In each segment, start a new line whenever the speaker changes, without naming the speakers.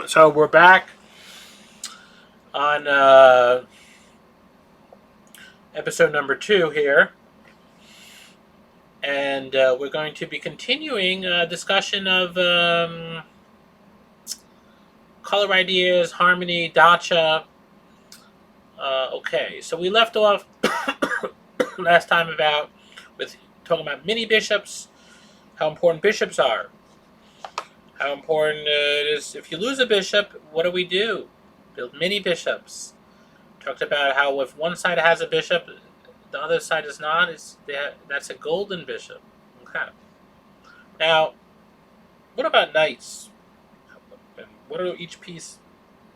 So we're back on episode number 2 here, and we're going to be continuing discussion of color ideas, harmony, Dacha. Okay, so we left off last time about with talking about mini bishops, how important bishops are, how important it is if you lose a bishop. What do we do? Build mini bishops. Talked about how if one side has a bishop, the other side is not. That's a golden bishop. Okay. Now, what about knights? And what are each piece?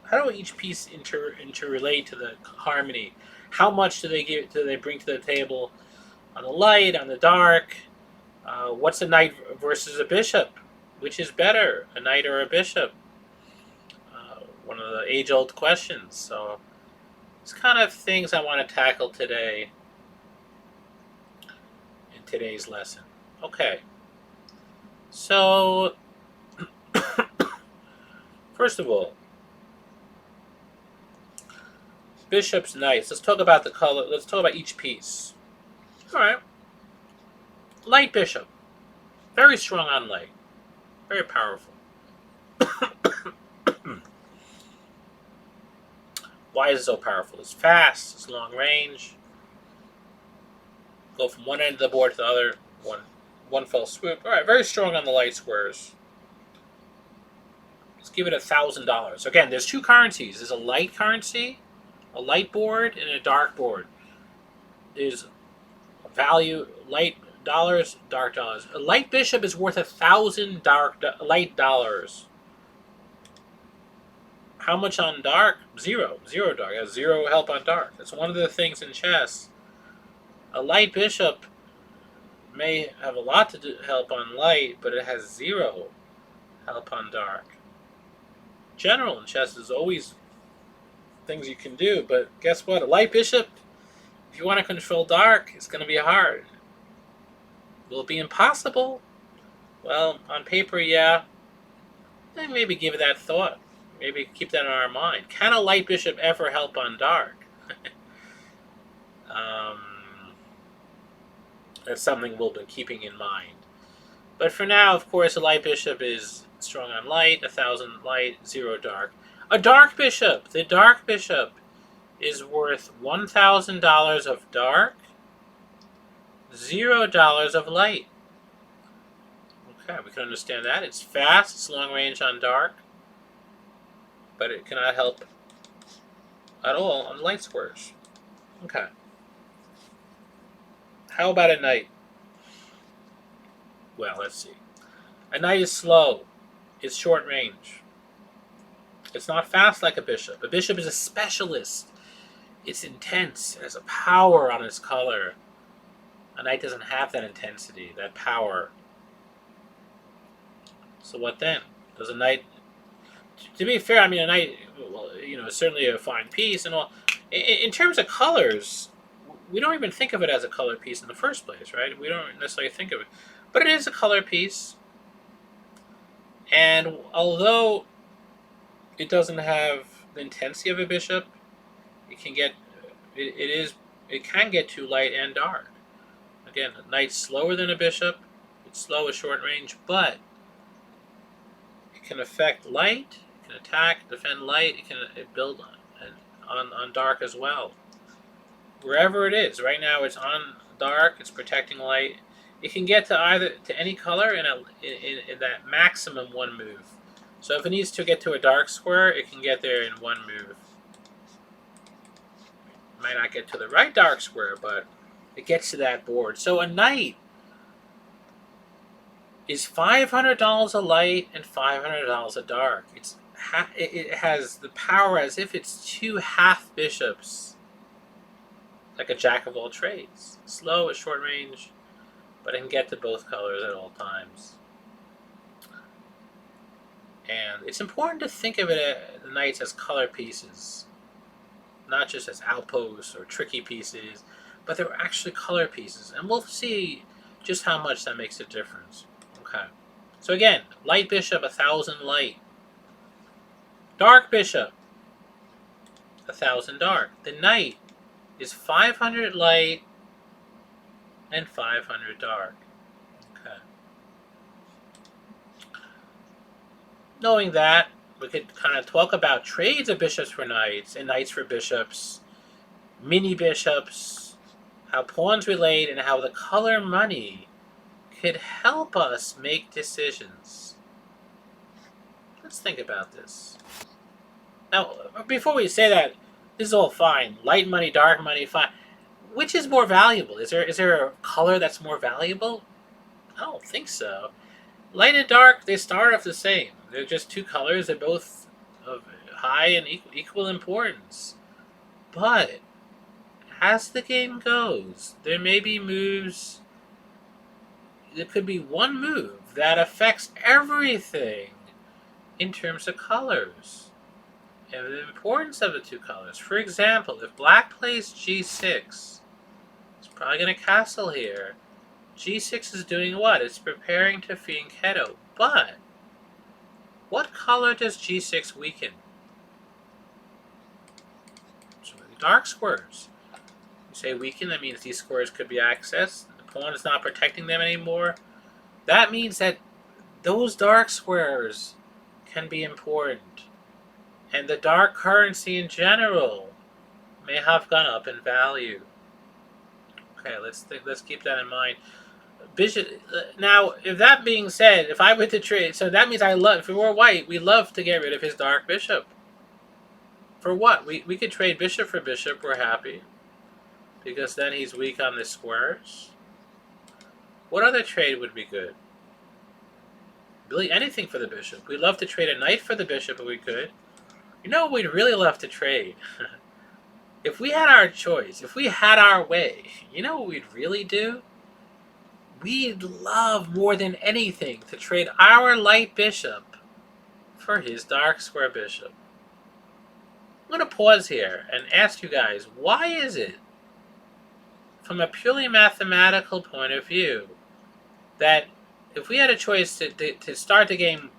How do each piece interrelate to the harmony? How much do they bring to the table on the light, on the dark? What's a knight versus a bishop? Which is better, a knight or a bishop? One of the age-old questions. So, it's kind of things I want to tackle today in today's lesson. Okay. So, first of all, bishops, knights. Let's talk about the color. Let's talk about each piece. All right. Light bishop. Very strong on light. Very powerful. Why is it so powerful? It's fast. It's long range. Go from one end of the board to the other. One fell swoop. All right. Very strong on the light squares. Let's give it $1,000. Again, there's two currencies. There's a light currency, a light board, and a dark board. There's value light dollars, dark dollars. A light bishop is worth 1,000 light dollars. How much on dark? Zero. Zero dark. It has zero help on dark. That's one of the things in chess. A light bishop may have a lot to help on light, but it has zero help on dark. General in chess is always things you can do, but guess what? A light bishop, if you want to control dark, it's going to be hard. Will it be impossible? Well, on paper, yeah. Maybe give it that thought. Maybe keep that in our mind. Can a light bishop ever help on dark? That's something we'll be keeping in mind. But for now, of course, a light bishop is strong on light, 1,000 light, 0 dark. A dark bishop, the dark bishop, is worth $1,000 of dark, $0 of light. Okay, we can understand that. It's fast, it's long range on dark, but it cannot help at all on light squares. Okay. How about a knight? Well, let's see. A knight is slow. It's short range. It's not fast like a bishop. A bishop is a specialist. It's intense. It has a power on its color. A knight doesn't have that intensity, that power. So what then? Does a knight... To be fair, I mean, a knight, well, is certainly a fine piece and all. In terms of colors, we don't even think of it as a color piece in the first place, right? We don't necessarily think of it. But it is a color piece. And although it doesn't have the intensity of a bishop, it can get too light and dark. Again, a knight's slower than a bishop. It's slow at short range, but it can affect light. It can attack, defend light. It can build on dark as well. Wherever it is, right now it's on dark. It's protecting light. It can get to any color in that maximum one move. So if it needs to get to a dark square, it can get there in one move. It might not get to the right dark square, but it gets to that board. So a knight is $500 a light and $500 a dark. It has the power as if it's two half bishops, like a jack of all trades. Slow at short range, but it can get to both colors at all times. And it's important to think of the knights as color pieces, not just as outposts or tricky pieces, but they're actually color pieces. And we'll see just how much that makes a difference. Okay. So again, light bishop, 1,000 light. Dark bishop, 1,000 dark. The knight is 500 light and 500 dark. Okay. Knowing that, we could kind of talk about trades of bishops for knights and knights for bishops, mini bishops, how pawns relate, and how the color money could help us make decisions. Let's think about this. Now, before we say that, this is all fine. Light money, dark money, fine. Which is more valuable? Is there a color that's more valuable? I don't think so. Light and dark, they start off the same. They're just two colors. They're both of high and equal importance. But as the game goes, there may be moves. There could be one move that affects everything in terms of colors and the importance of the two colors. For example, if black plays g6, it's probably going to castle here. G6 is doing what? It's preparing to fianchetto. But what color does G6 weaken? So the dark squares. You say weaken, that means these squares could be accessed. The pawn is not protecting them anymore. That means that those dark squares can be important. And the dark currency in general may have gone up in value. Okay, let's keep that in mind. Bishop. Now, if that being said, if I were to trade, so that means if we were white, we love to get rid of his dark bishop. For what? We could trade bishop for bishop. We're happy because then he's weak on the squares. What other trade would be good? Really, anything for the bishop. We'd love to trade a knight for the bishop if we could. You know what we'd really love to trade? If we had our choice, if we had our way, you know what we'd really do? We'd love more than anything to trade our light bishop for his dark square bishop. I'm going to pause here and ask you guys, why is it, from a purely mathematical point of view, that if we had a choice to start the game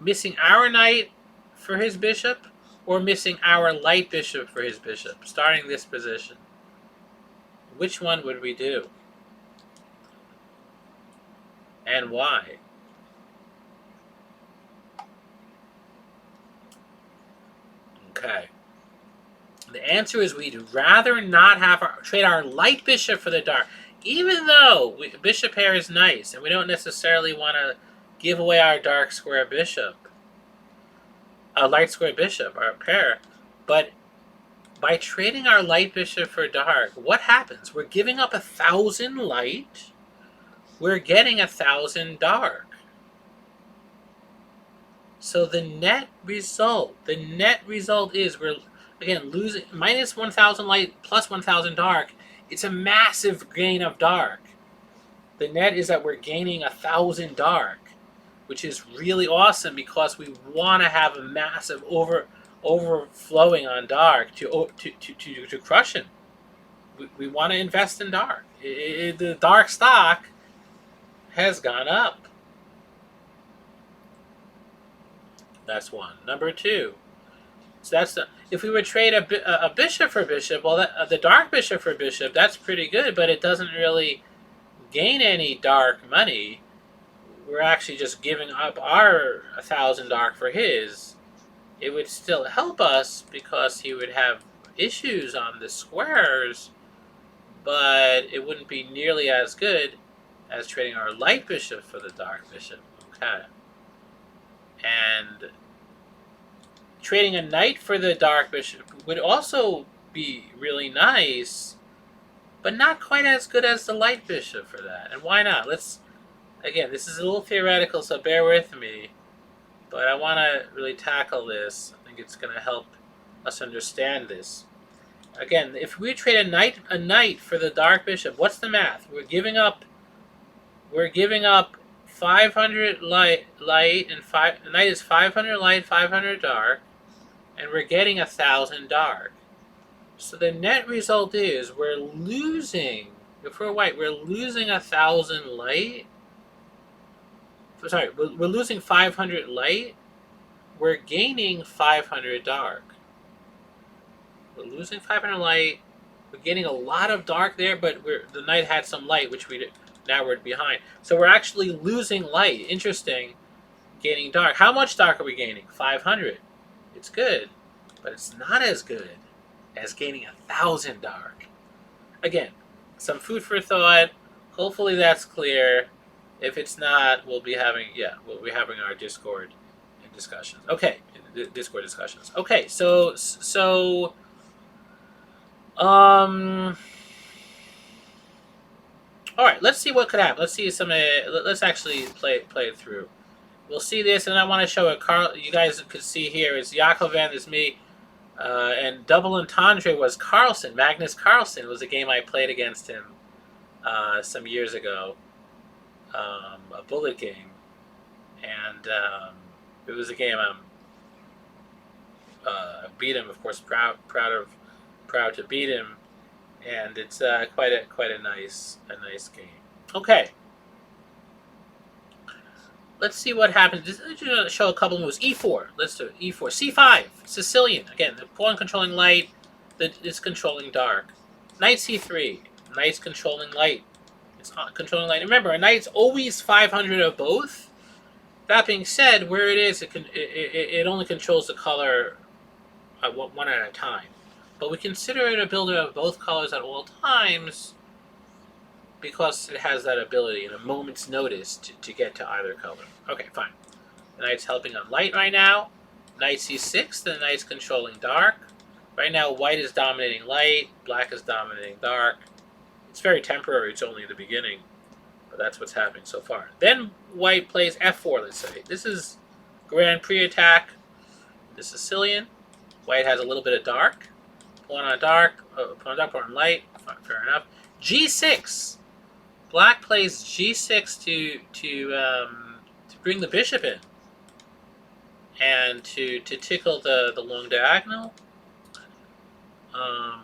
missing our knight for his bishop or missing our light bishop for his bishop, starting this position, which one would we do? And why? Okay. The answer is we'd rather not trade our light bishop for the dark. Even though bishop pair is nice, and we don't necessarily want to give away our dark square bishop, a light square bishop, our pair, but by trading our light bishop for dark, what happens? We're giving up 1,000 light. We're getting 1,000 dark. So the net result is we're, again, losing minus 1,000 light plus 1,000 dark. It's a massive gain of dark. The net is that we're gaining 1,000 dark, which is really awesome because we want to have a massive overflowing on dark to crush him. We want to invest in dark. The dark stock has gone up. That's one. Number two. So that's if we would trade a bishop for bishop, well, the dark bishop for bishop, that's pretty good, but it doesn't really gain any dark money. We're actually just giving up our 1,000 dark for his. It would still help us because he would have issues on the squares, but it wouldn't be nearly as good as trading our light bishop for the dark bishop. Okay. And trading a knight for the dark bishop would also be really nice, but not quite as good as the light bishop for that. And why not? Again, this is a little theoretical, so bear with me, but I want to really tackle this. I think it's going to help us understand this. Again, if we trade a knight for the dark bishop, what's the math? We're giving up 500 light and the knight is 500 light, 500 dark, and we're getting 1,000 dark. So the net result is we're losing. If we're white, we're losing 1,000 light. Sorry, we're losing 500 light, we're gaining 500 dark. We're losing 500 light. We're getting a lot of dark there, but the knight had some light, which now we're behind. So we're actually losing light. Interesting. Gaining dark. How much dark are we gaining? 500. It's good, but it's not as good as gaining 1,000 dark. Again, some food for thought. Hopefully that's clear. If it's not, we'll be having our Discord discussions. Okay, Discord discussions. Okay, so all right, let's see what could happen. Let's see let's actually play it through. We'll see this, and I want to show it. Carl, you guys could see here is Jakovan is me, and double entendre was Carlsen. Magnus Carlsen was a game I played against him some years ago, a bullet game, and it was a game I beat him. Of course, proud to beat him, and it's quite a nice game. Okay. Let's see what happens. Let's show a couple moves. E4. Let's do it. E4. C5. Sicilian. Again, the pawn controlling light. It's controlling dark. Knight C3. Knight's controlling light. It's controlling light. Remember, a knight's always 500 of both. That being said, where it is, it only controls the color one at a time. But we consider it a builder of both colors at all times, because it has that ability in a moment's notice to get to either color. Okay, fine. The knight's helping on light right now. Knight c6, the knight's controlling dark. Right now, white is dominating light, black is dominating dark. It's very temporary, it's only the beginning, but that's what's happening so far. Then white plays f4, let's say. This is Grand Prix attack, the Sicilian. White has a little bit of dark. Pawn on dark, pawn on light, fair enough. g6. Black plays g6 to bring the bishop in and to tickle the long diagonal.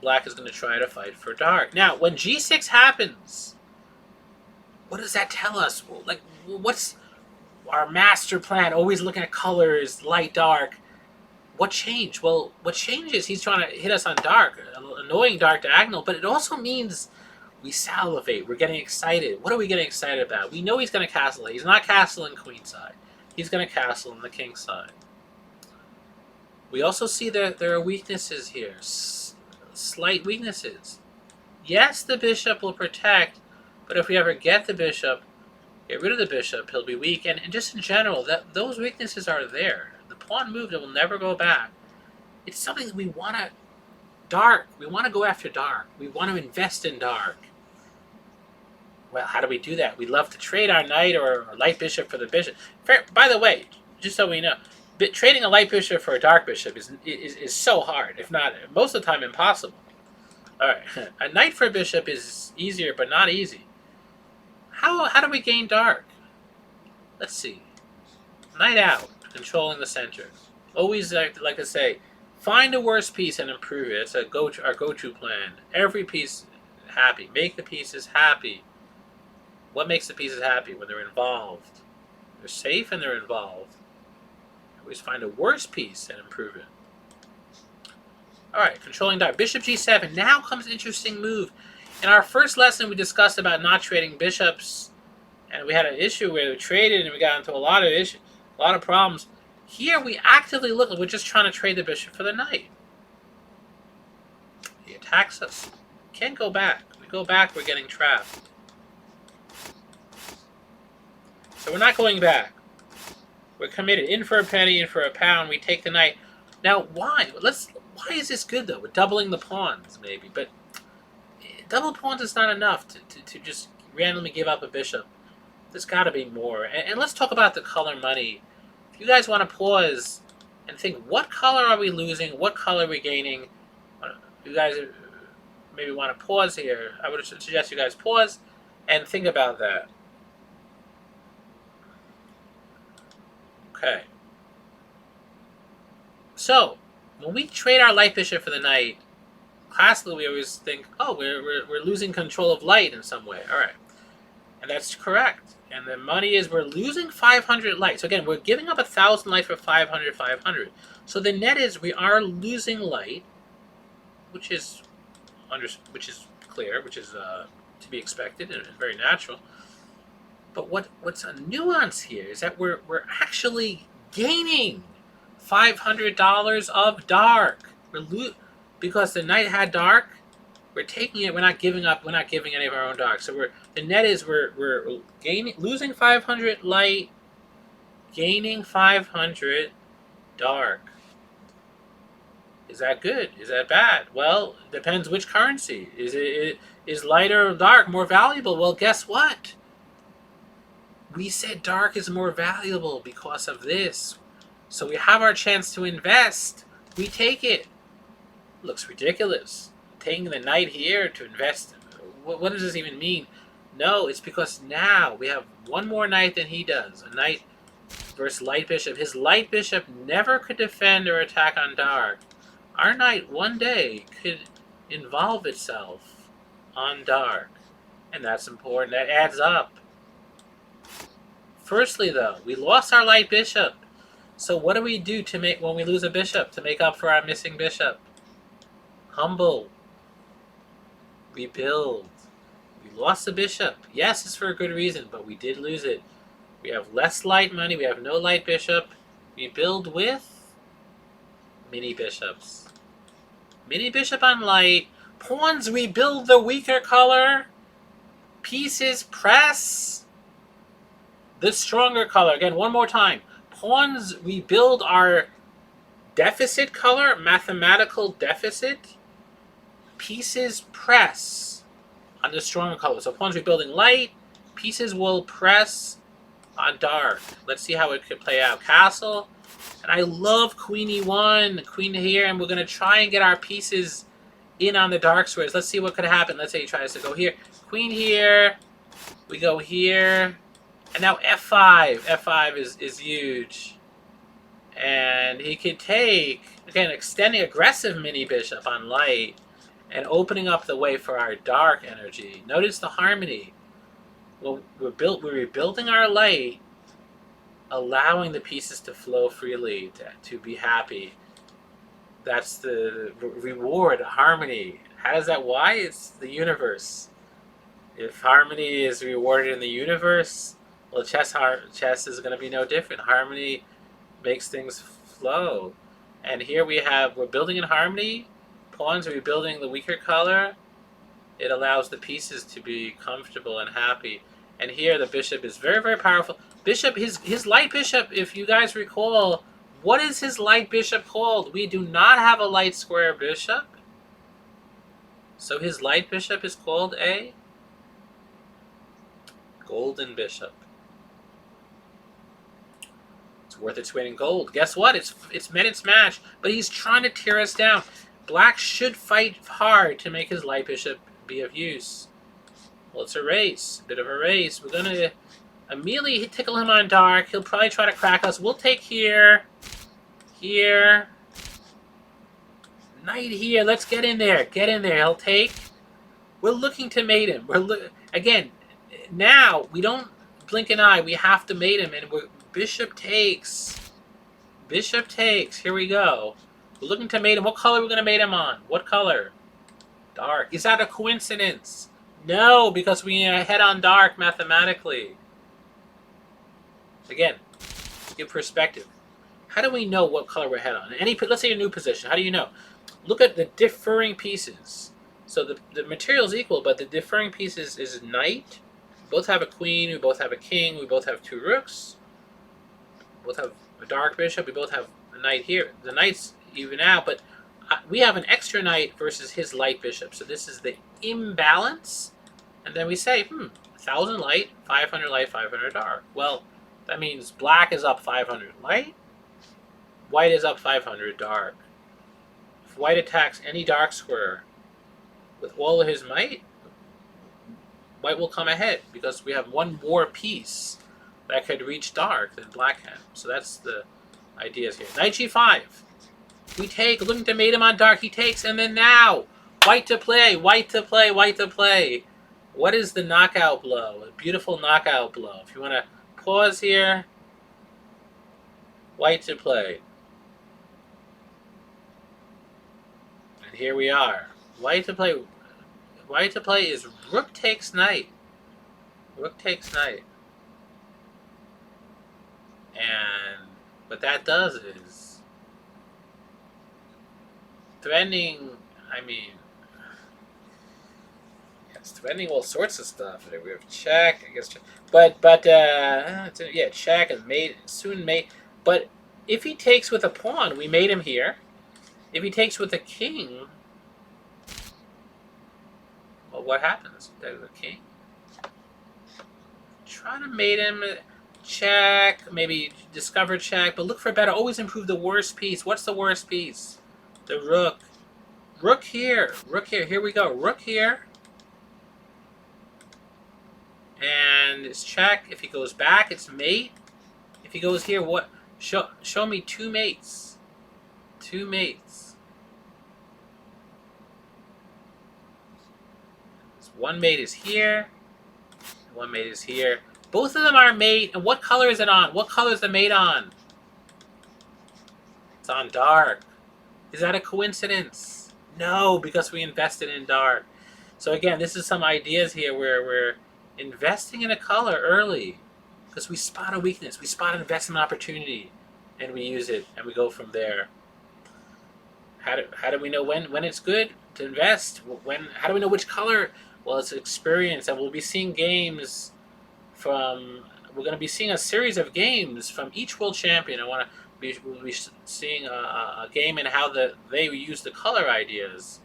Black is going to try to fight for dark. Now, when g6 happens, what does that tell us? Like, what's our master plan? Always looking at colors, light, dark. What changed? Well, what changes? He's trying to hit us on dark, annoying dark diagonal, but it also means we salivate. We're getting excited. What are we getting excited about? We know he's going to castle it. He's not castling queenside. He's going to castle on the king side. We also see that there are weaknesses here. Slight weaknesses. Yes, the bishop will protect, but if we ever get the bishop, get rid of the bishop, he'll be weak. And just in general, those weaknesses are there. The pawn moved, it will never go back. It's something that we want to... Dark. We want to go after dark. We want to invest in dark. Well, how do we do that? We love to trade our knight or light bishop for the bishop. By the way, just so we know, trading a light bishop for a dark bishop is so hard, if not most of the time impossible. All right, a knight for a bishop is easier, but not easy. How do we gain dark? Let's see. Knight out, controlling the center. Always like to say, find a worse piece and improve it. It's our go-to plan. Every piece happy. Make the pieces happy. What makes the pieces happy? When they're involved. They're safe and they're involved. Always find a worse piece and improve it. Alright, controlling dark. Bishop g7. Now comes an interesting move. In our first lesson, we discussed about not trading bishops. And we had an issue where we traded and we got into a lot of problems. Here we actively look like we're just trying to trade the bishop for the knight. He attacks us. Can't go back. We go back, we're getting trapped. So we're not going back. We're committed. In for a penny, in for a pound. We take the knight. Now, why? Why is this good, though? We're doubling the pawns, maybe. But double pawns is not enough to just randomly give up a bishop. There's got to be more. And let's talk about the color money. If you guys want to pause and think, what color are we losing? What color are we gaining? You guys maybe want to pause here. I would suggest you guys pause and think about that. Okay. So, when we trade our light bishop for the knight, classically we always think, oh, we're losing control of light in some way. All right. And that's correct. And the money is we're losing 500 light. So again, we're giving up 1,000 light for 500, 500. So the net is we are losing light, which is clear, which is to be expected and very natural. But what's a nuance here is that we're actually gaining $500 of dark. Because the night had dark. We're taking it. We're not giving up. We're not giving any of our own dark. So the net is we're losing 500 light, gaining 500 dark. Is that good? Is that bad? Well, depends which currency. Is light or dark more valuable? Well, guess what? We said dark is more valuable because of this. So we have our chance to invest. We take it. Looks ridiculous. Taking the knight here to invest. What does this even mean? No, it's because now we have one more knight than he does. A knight versus light bishop. His light bishop never could defend or attack on dark. Our knight one day could involve itself on dark. And that's important. That adds up. Firstly, though, we lost our light bishop. So what do we do to make when we lose a bishop to make up for our missing bishop? Humble. Rebuild. We lost the bishop. Yes, it's for a good reason, but we did lose it. We have less light money. We have no light bishop. Rebuild with mini bishops. Mini bishop on light. Pawns rebuild the weaker color. Pieces press the stronger color. Again, one more time. Pawns rebuild our deficit color, mathematical deficit. Pieces press on the stronger color. So pawns rebuilding light. Pieces will press on dark. Let's see how it could play out. Castle. And I love queen e1, queen here, and we're going to try and get our pieces in on the dark squares. Let's see what could happen. Let's say he tries to go here. Queen here. We go here. And now f5. f5 is huge. And he could take, again, extending aggressive mini bishop on light and opening up the way for our dark energy. Notice the harmony. Well, we're rebuilding our light, allowing the pieces to flow freely, to be happy. That's the reward, harmony. How does that? Why? It's the universe. If harmony is rewarded in the universe, well, chess is going to be no different. Harmony makes things flow. And here we're building in harmony. Pawns are rebuilding the weaker color. It allows the pieces to be comfortable and happy. And here the bishop is very, very powerful. Bishop, his light bishop, if you guys recall, what is his light bishop called? We do not have a light square bishop. So his light bishop is called a golden bishop. It's worth its weight in gold. Guess what? It's met its match, but he's trying to tear us down. Black should fight hard to make his light bishop be of use. Well, it's a race. A bit of a race. We're going to immediately tickle him on dark. He'll probably try to crack us. We'll take here. Here. Knight here. Let's get in there. Get in there. He'll take. We're looking to mate him. Again, now, we don't blink an eye. We have to mate him. And bishop takes. Bishop takes. Here we go. We're looking to mate him. What color are we going to mate him on? What color? Dark. Is that a coincidence? No, because we head on dark mathematically. Again, give perspective. How do we know what color we're head on? Let's say a new position. How do you know? Look at the differing pieces. So the material is equal, but the differing pieces is knight. We both have a queen. We both have a king. We both have two rooks. We both have a dark bishop. We both have a knight here. The knight's even out, but we have an extra knight versus his light bishop. So this is the imbalance. And then we say, 1,000 light, 500 light, 500 dark. Well, that means black is up 500 light. White is up 500 dark. If white attacks any dark square with all of his might, white will come ahead because we have one more piece that could reach dark than black can. So that's the ideas here. Knight g5. We take, looking to mate him on dark. He takes, and then now, white to play, white to play, white to play. What is the knockout blow? A beautiful knockout blow. If you want to pause here, white to play. And here we are. White to play. White to play is rook takes knight. Rook takes knight. And what that does is threatening, I mean, it's threatening all sorts of stuff. We have check, I guess, yeah, check and mate, soon mate. But if he takes with a pawn, we mate him here. If he takes with a king, well, what happens? There's a king. Try to mate him, check, maybe discover check, but look for better. Always improve the worst piece. What's the worst piece? The rook. Rook here. Rook here. Here we go. Rook here. And it's check. If he goes back, it's mate. If he goes here, what? Show me two mates. Two mates. One mate is here. One mate is here. Both of them are mate. And what color is it on? What color is the mate on? It's on dark. Is that a coincidence? No, because we invested in dark. So again, this is some ideas here where we're investing in a color early because we spot a weakness. We spot an investment opportunity and we use it and we go from there. How do we know when it's good to invest? How do we know which color? Well, it's experience, and we'll be seeing games from. We're going to be seeing a series of games from each world champion. We'll be seeing a game and how they use the color ideas,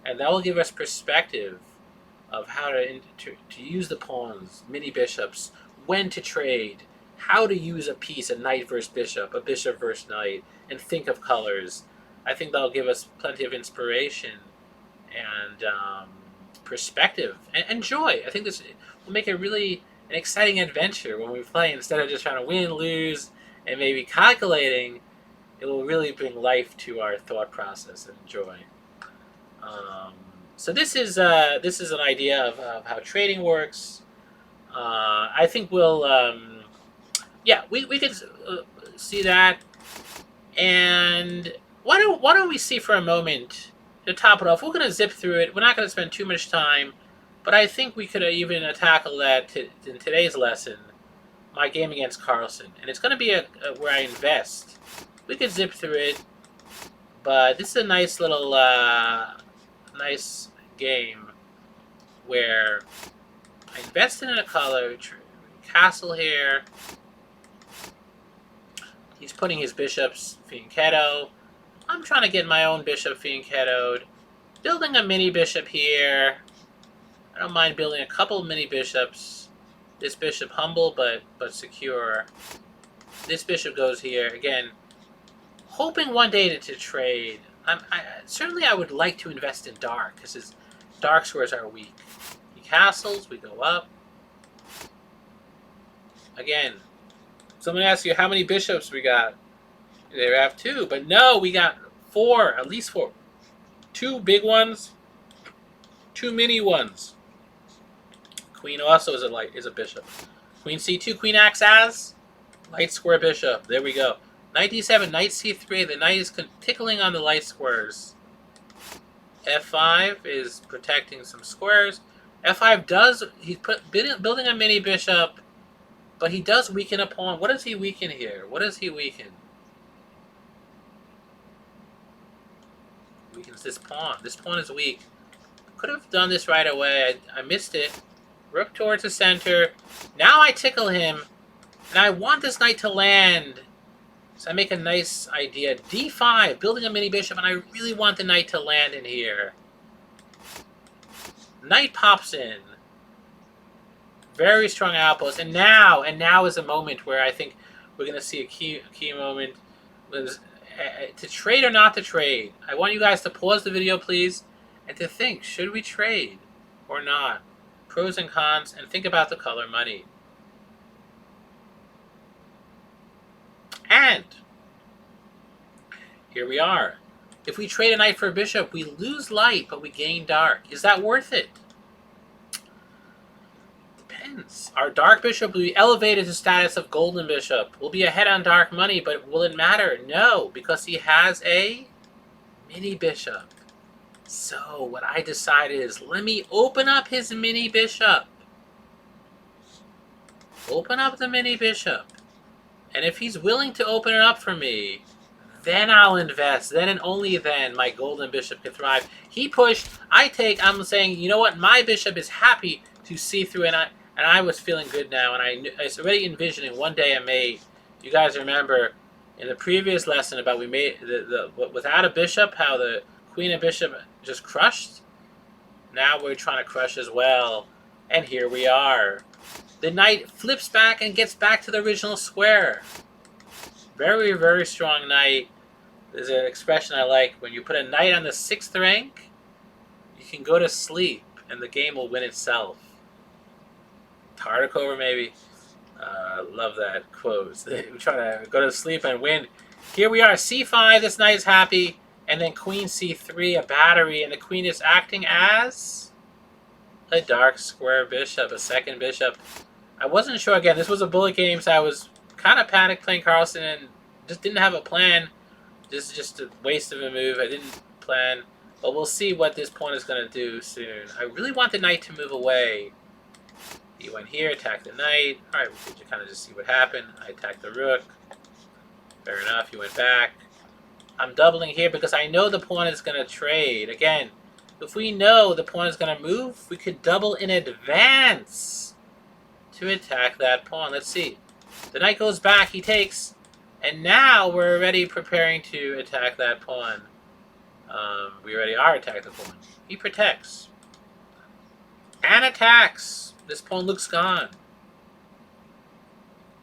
and that will give us perspective of how to use the pawns, mini bishops, when to trade, how to use a piece, a knight versus bishop, a bishop versus knight, and think of colors. I think that'll give us plenty of inspiration and perspective and joy. I think this will make it really an exciting adventure when we play instead of just trying to win, lose, and maybe calculating. It will really bring life to our thought process and joy. So this is an idea of how trading works. I think we'll we could see that. And why don't we see for a moment to top it off? We're going to zip through it. We're not going to spend too much time, but I think we could even tackle that in today's lesson. My game against Carlsen, and it's going to be where I invest. We could zip through it, but this is a nice little nice game where I invested in a color. Castle here. He's putting his bishops fianchetto. I'm trying to get my own bishop fianchettoed. Building a mini bishop here. I don't mind building a couple mini bishops. This bishop humble but secure. This bishop goes here. Again, hoping one day to trade. Certainly I would like to invest in dark because his dark squares are weak. He castles, we go up. Again, someone asks you how many bishops we got. They have two, but no, we got four, at least four. Two big ones, two mini ones. Queen also is a bishop. Queen c2, queen acts as light square bishop. There we go. Knight d7, knight c3. The knight is tickling on the light squares. f5 is protecting some squares. f5 he's building a mini bishop, but he does weaken a pawn. What does he weaken here? What does he weaken? Weakens this pawn. This pawn is weak. Could have done this right away. I missed it. Rook towards the center. Now I tickle him, and I want this knight to land. So I make a nice idea. d5, building a mini bishop, and I really want the knight to land in here. Knight pops in. Very strong outpost. And now is a moment where I think we're going to see a key moment. To trade or not to trade. I want you guys to pause the video, please, and to think, should we trade or not? Pros and cons, and think about the color money. And here we are. If we trade a knight for a bishop, we lose light, but we gain dark. Is that worth it? depends. Our dark bishop will be elevated to status of golden bishop. We'll be ahead on dark money, but will it matter? No, because he has a mini bishop. So what I decided is, let me open up his mini bishop. Open up the mini bishop. And if he's willing to open it up for me, then I'll invest. Then and only then my golden bishop can thrive. He pushed, I take, I'm saying, you know what? My bishop is happy to see through, and I was feeling good now, and I was already envisioning one day I may, you guys remember in the previous lesson about we made, without a bishop, how the queen and bishop just crushed? Now we're trying to crush as well, and here we are. The knight flips back and gets back to the original square. Very, very strong knight. There's an expression I like. When you put a knight on the 6th rank, you can go to sleep, and the game will win itself. Tartakover, maybe. Love that quote. We try to go to sleep and win. Here we are, c5. This knight is happy. And then queen c3, a battery. And the queen is acting as a dark square bishop, a second bishop. I wasn't sure. Again, this was a bullet game, so I was kind of panicked playing Carlsen and just didn't have a plan. This is just a waste of a move. I didn't plan. But we'll see what this pawn is going to do soon. I really want the knight to move away. He went here, attacked the knight. Alright, we could kind of just see what happened. I attacked the rook. Fair enough, he went back. I'm doubling here because I know the pawn is going to trade. Again, if we know the pawn is going to move, we could double in advance to attack that pawn. Let's see. The knight goes back, he takes, and now we're already preparing to attack that pawn. We already are attacking the pawn. He protects. And attacks. This pawn looks gone.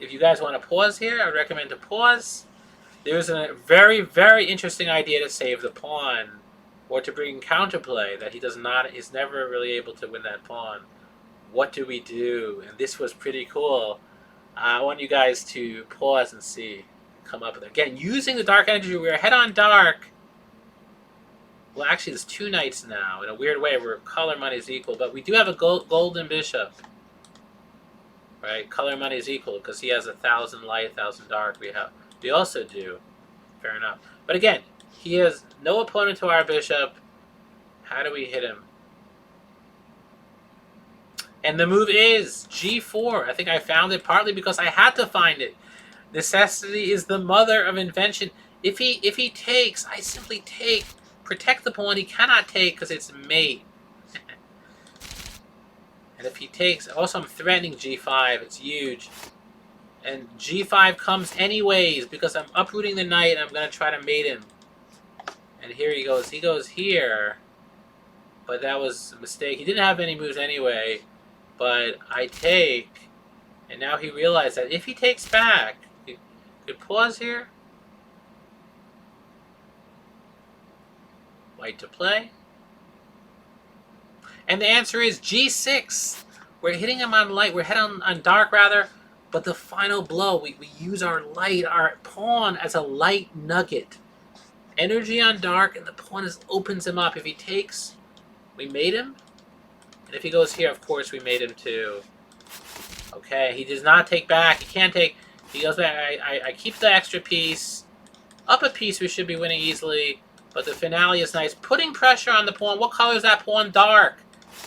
If you guys want to pause here, I would recommend to pause. There's a very, very interesting idea to save the pawn, or to bring counterplay that he's never really able to win that pawn. What do we do? And this was pretty cool. I want you guys to pause and see. Come up with it. Again, using the dark energy, we're ahead on dark. Well, actually, there's two knights now. In a weird way, where color money is equal. But we do have a golden bishop. Right? Color money is equal because he has 1,000 light, 1,000 dark. We also do. Fair enough. But again, he has no opponent to our bishop. How do we hit him? And the move is g4. I think I found it partly because I had to find it. Necessity is the mother of invention. If he takes, I simply take. Protect the pawn. He cannot take because it's mate. And if he takes, also I'm threatening g5. It's huge. And g5 comes anyways because I'm uprooting the knight and I'm going to try to mate him. And here he goes. He goes here. But that was a mistake. He didn't have any moves anyway. But I take. And now he realized that if he takes back, he could pause here. White to play. And the answer is g6. We're hitting him on light. We're ahead on dark, rather. But the final blow, we use our light, our pawn, as a light nugget. Energy on dark, and the pawn opens him up. If he takes, we mate him. And if he goes here, of course, we mate him too. Okay, he does not take back. He can't take. He goes back. I keep the extra piece. Up a piece, we should be winning easily. But the finale is nice. Putting pressure on the pawn. What color is that pawn? Dark.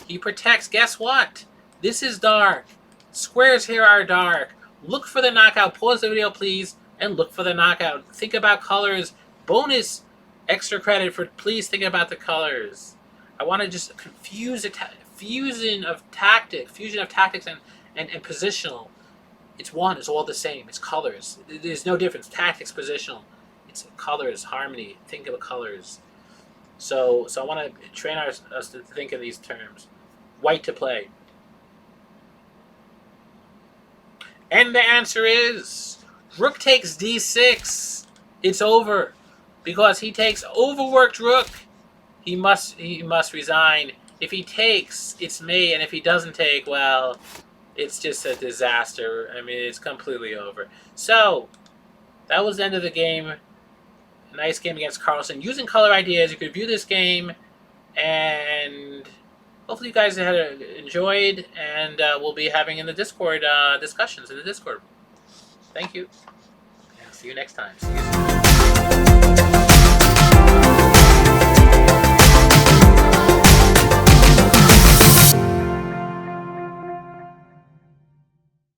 He protects. Guess what? This is dark. Squares here are dark. Look for the knockout. Pause the video, please, and look for the knockout. Think about colors. Bonus extra credit for please think about the colors. I want to just confuse a fusion of tactics and positional. It's one. It's all the same. It's colors. There's no difference. Tactics, positional. It's colors, harmony. Think of colors. So I want to train us to think in these terms. White to play. And the answer is rook takes d6. It's over because he takes overworked rook. He must resign. If he takes, it's mate, and if he doesn't take, well, it's just a disaster. I mean, it's completely over. So that was the end of the game. A nice game against Carlsen. Using color ideas, you could view this game and hopefully you guys had enjoyed, and we'll be having in the Discord discussions in the Discord. Thank you, and see you next time. See you soon.